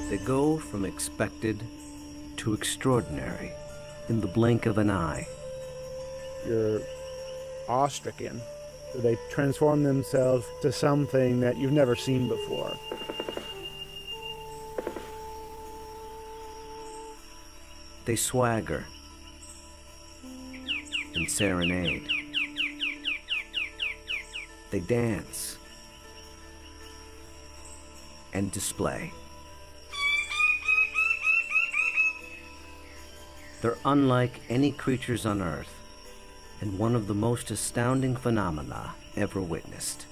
They go from expected to extraordinary in the blink of an eye. You're awestricken. They transform themselves to something that you've never seen before. They swagger and serenade. They dance and display. They're unlike any creatures on Earth, and one of the most astounding phenomena ever witnessed.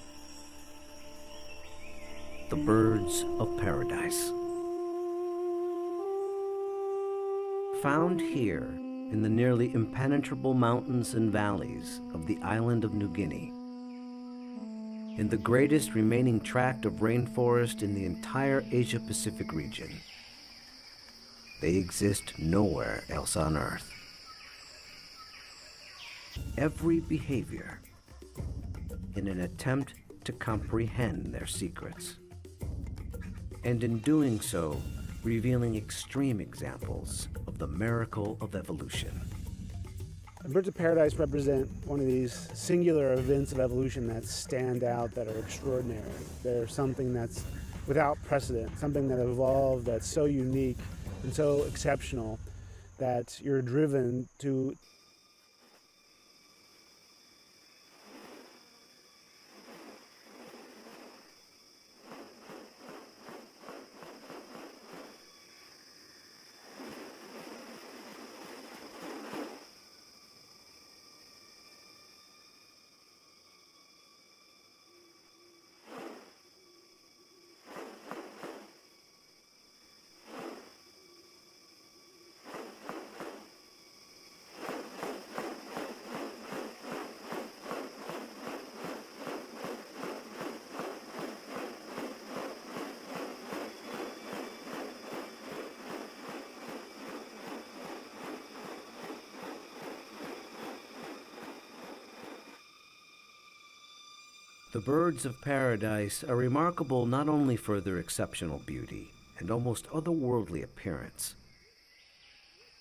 The birds of paradise. Found here in the nearly impenetrable mountains and valleys of the island of New Guinea, in the greatest remaining tract of rainforest in the entire Asia-Pacific region. They exist nowhere else on Earth. Every behavior in an attempt to comprehend their secrets, and in doing so, revealing extreme examples of the miracle of evolution. Birds of paradise represent one of these singular events of evolution that stand out, that are extraordinary. They're something that's without precedent, something that evolved that's so unique and so exceptional that you're driven to The birds of paradise are remarkable not only for their exceptional beauty and almost otherworldly appearance,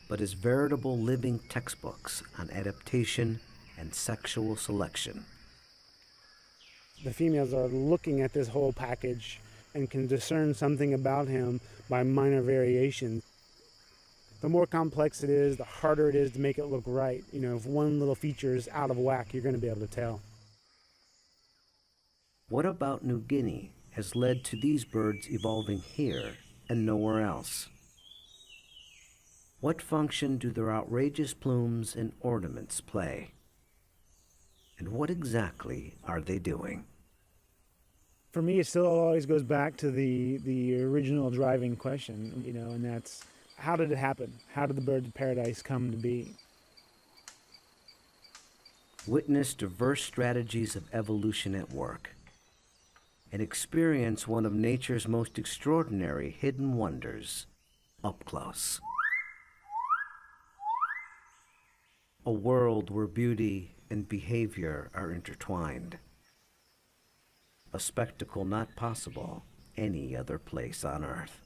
but as veritable living textbooks on adaptation and sexual selection. the females are looking at this whole package and can discern something about him by minor variation. The more complex it is, the harder it is to make it look right. You know, if one little feature is out of whack, you're going to be able to tell. What about New Guinea has led to these birds evolving here and nowhere else? What function do their outrageous plumes and ornaments play? And what exactly are they doing? For me, it still always goes back to the original driving question, you know, and that's, how did it happen? How did the birds of paradise come to be? Witness diverse strategies of evolution at work, and experience one of nature's most extraordinary hidden wonders up close. A world where beauty and behavior are intertwined. A spectacle not possible any other place on Earth.